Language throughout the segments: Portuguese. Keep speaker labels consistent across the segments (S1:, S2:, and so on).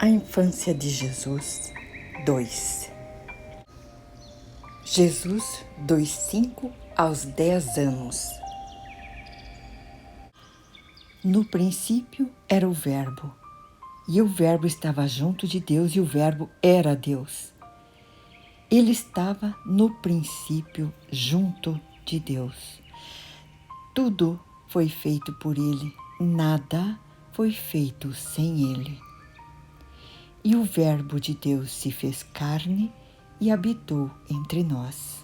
S1: A infância de Jesus 2. Jesus dos 5 aos 10 anos. No princípio era o Verbo, e o Verbo estava junto de Deus, e o Verbo era Deus. Ele estava no princípio junto de Deus. Tudo foi feito por ele, nada foi feito sem ele. E o Verbo de Deus se fez carne e habitou entre nós.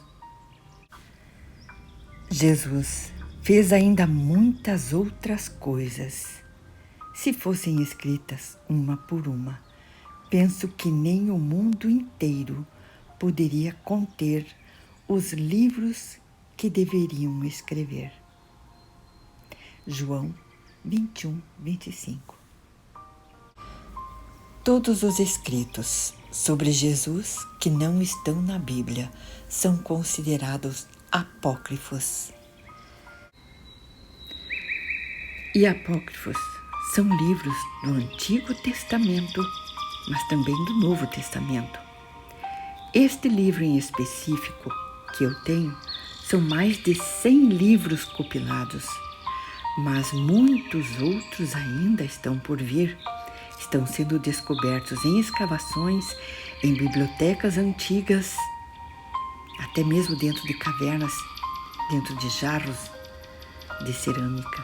S1: Jesus fez ainda muitas outras coisas. Se fossem escritas uma por uma, penso que nem o mundo inteiro poderia conter os livros que deveriam escrever. João 21, 25. Todos os escritos sobre Jesus que não estão na Bíblia são considerados apócrifos. E apócrifos são livros do Antigo Testamento, mas também do Novo Testamento. Este livro em específico que eu tenho são mais de 100 livros compilados, mas muitos outros ainda estão por vir. Estão sendo descobertos em escavações, em bibliotecas antigas, até mesmo dentro de cavernas, dentro de jarros de cerâmica.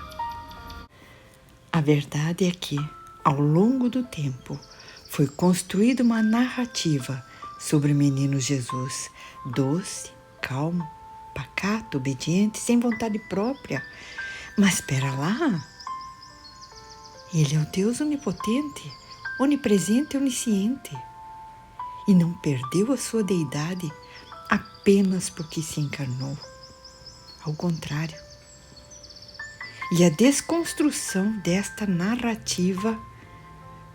S1: A verdade é que, ao longo do tempo, foi construída uma narrativa sobre o menino Jesus, doce, calmo, pacato, obediente, sem vontade própria. Mas espera lá! Ele é o Deus onipotente, onipresente e onisciente. E não perdeu a sua deidade apenas porque se encarnou. Ao contrário. E a desconstrução desta narrativa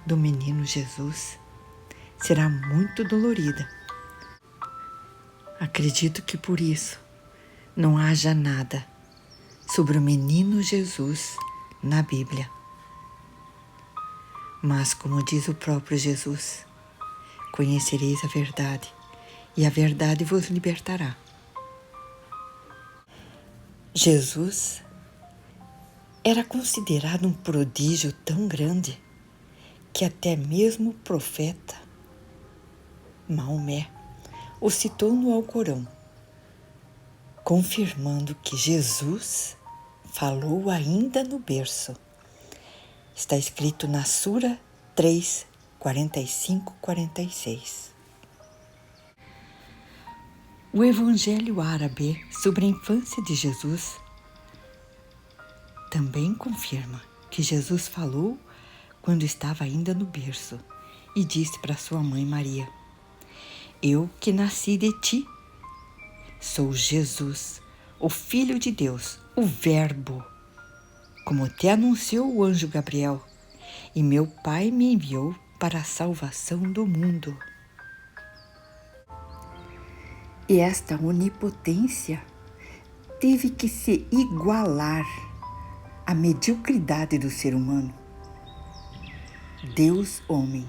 S1: do menino Jesus será muito dolorida. Acredito que por isso não haja nada sobre o menino Jesus na Bíblia. Mas, como diz o próprio Jesus, conhecereis a verdade, e a verdade vos libertará. Jesus era considerado um prodígio tão grande que até mesmo o profeta Maomé o citou no Alcorão, confirmando que Jesus falou ainda no berço. Está escrito na Sura 3, 45-46. O Evangelho árabe sobre a infância de Jesus também confirma que Jesus falou quando estava ainda no berço e disse para sua mãe Maria: Eu que nasci de ti, sou Jesus, o Filho de Deus, o Verbo, como te anunciou o anjo Gabriel, e meu Pai me enviou para a salvação do mundo. E esta onipotência teve que se igualar à mediocridade do ser humano. Deus homem,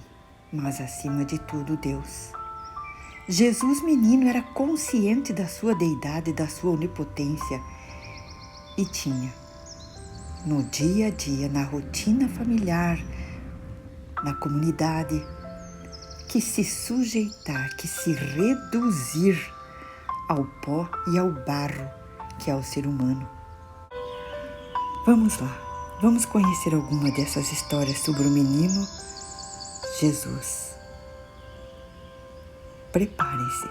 S1: mas acima de tudo Deus. Jesus menino era consciente da sua deidade, da sua onipotência, e tinha no dia a dia, na rotina familiar, na comunidade, que se sujeitar, que se reduzir ao pó e ao barro que é o ser humano. Vamos lá, vamos conhecer alguma dessas histórias sobre o menino Jesus. Preparem-se,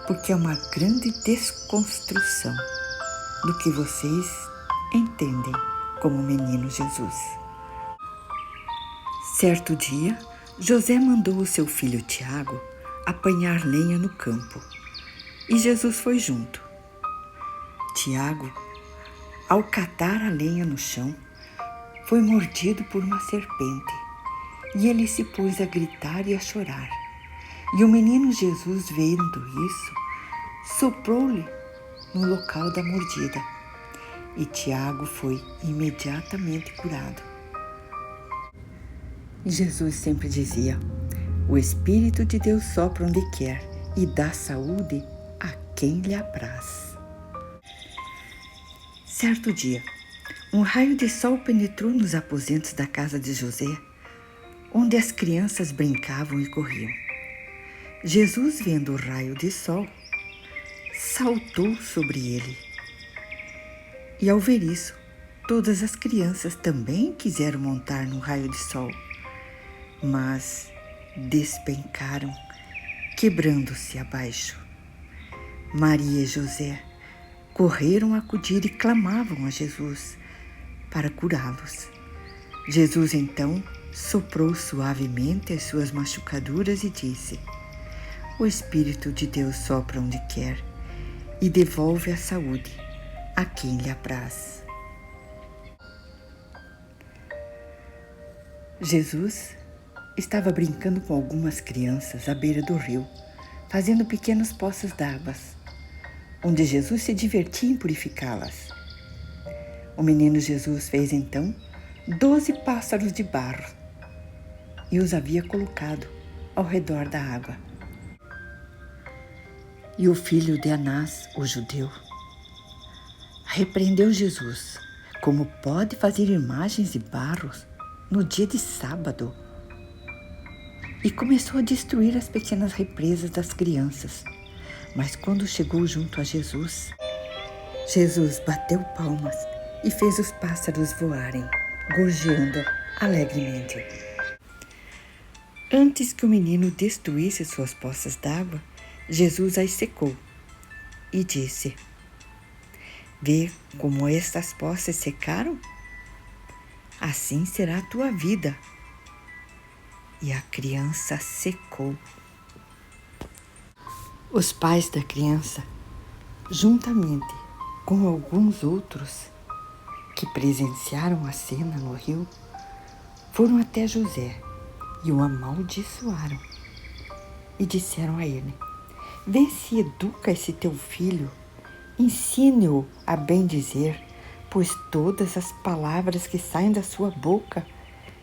S1: porque é uma grande desconstrução do que vocês entendem como menino Jesus. Certo dia, José mandou o seu filho Tiago apanhar lenha no campo, e Jesus foi junto. Tiago, ao catar a lenha no chão, foi mordido por uma serpente, e ele se pôs a gritar e a chorar. E o menino Jesus, vendo isso, soprou-lhe no local da mordida, e Tiago foi imediatamente curado. Jesus sempre dizia: O Espírito de Deus sopra onde quer e dá saúde a quem lhe apraz. Certo dia, um raio de sol penetrou nos aposentos da casa de José, onde as crianças brincavam e corriam. Jesus, vendo o raio de sol, saltou sobre ele. E ao ver isso, todas as crianças também quiseram montar no raio de sol, mas despencaram, quebrando-se abaixo. Maria e José correram a acudir e clamavam a Jesus para curá-los. Jesus então soprou suavemente as suas machucaduras e disse: O Espírito de Deus sopra onde quer e devolve a saúde a quem lhe apraz. Jesus estava brincando com algumas crianças à beira do rio, fazendo pequenas poças d'água, onde Jesus se divertia em purificá-las. O menino Jesus fez então 12 pássaros de barro e os havia colocado ao redor da água. E o filho de Anás, o judeu, repreendeu Jesus: como pode fazer imagens de barro no dia de sábado? E começou a destruir as pequenas represas das crianças. Mas quando chegou junto a Jesus, Jesus bateu palmas e fez os pássaros voarem, gorjeando alegremente. Antes que o menino destruísse suas poças d'água, Jesus as secou e disse: Vê como estas poças secaram? Assim será a tua vida. E a criança secou. Os pais da criança, juntamente com alguns outros que presenciaram a cena no rio, foram até José e o amaldiçoaram e disseram a ele: Vê se educa esse teu filho, ensine-o a bem dizer, pois todas as palavras que saem da sua boca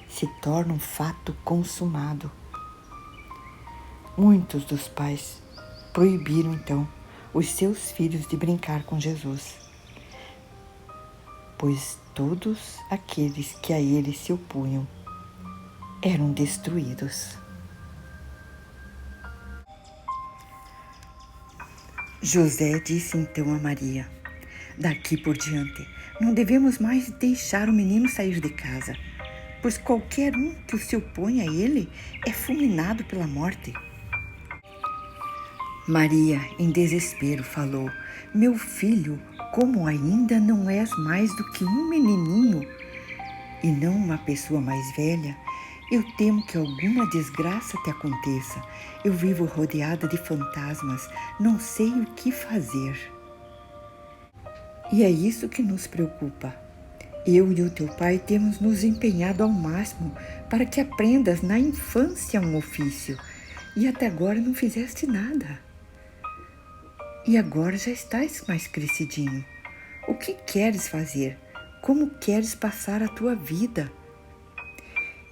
S1: se tornam fato consumado. Muitos dos pais proibiram então os seus filhos de brincar com Jesus, pois todos aqueles que a ele se opunham eram destruídos. José disse então a Maria: Daqui por diante, não devemos mais deixar o menino sair de casa, pois qualquer um que se opõe a ele é fulminado pela morte. Maria, em desespero, falou: Meu filho, como ainda não és mais do que um menininho e não uma pessoa mais velha, eu temo que alguma desgraça te aconteça. Eu vivo rodeada de fantasmas, não sei o que fazer. E é isso que nos preocupa. Eu e o teu pai temos nos empenhado ao máximo para que aprendas na infância um ofício, e até agora não fizeste nada. E agora já estás mais crescidinho. O que queres fazer? Como queres passar a tua vida?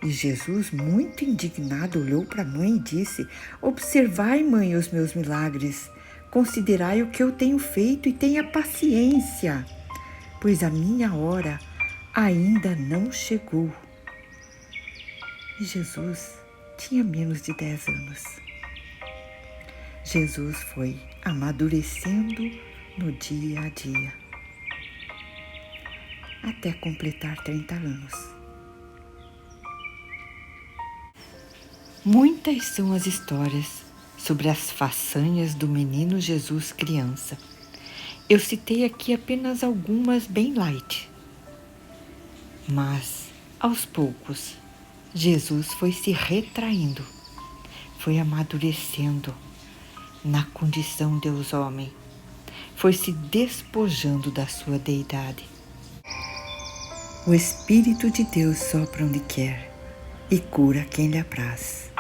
S1: E Jesus, muito indignado, olhou para a mãe e disse: Observai, mãe, os meus milagres. Considerai o que eu tenho feito e tenha paciência, pois a minha hora ainda não chegou. E Jesus tinha menos de 10 anos. Jesus foi amadurecendo no dia a dia, até completar 30 anos. Muitas são as histórias sobre as façanhas do menino Jesus criança. Eu citei aqui apenas algumas bem light. Mas, aos poucos, Jesus foi se retraindo, foi amadurecendo na condição de Deus homem, foi se despojando da sua deidade. O Espírito de Deus sopra onde quer e cura quem lhe apraz.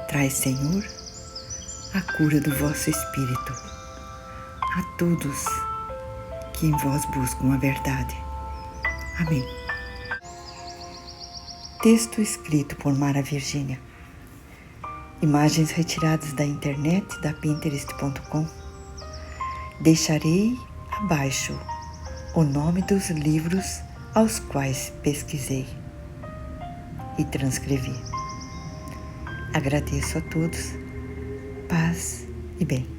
S1: Traz, Senhor, a cura do vosso Espírito a todos que em vós buscam a verdade. Amém. Texto escrito por Mara Virgínia. imagens retiradas da internet, da Pinterest.com. Deixarei abaixo o nome dos livros aos quais pesquisei e transcrevi. Agradeço a todos, paz e bem.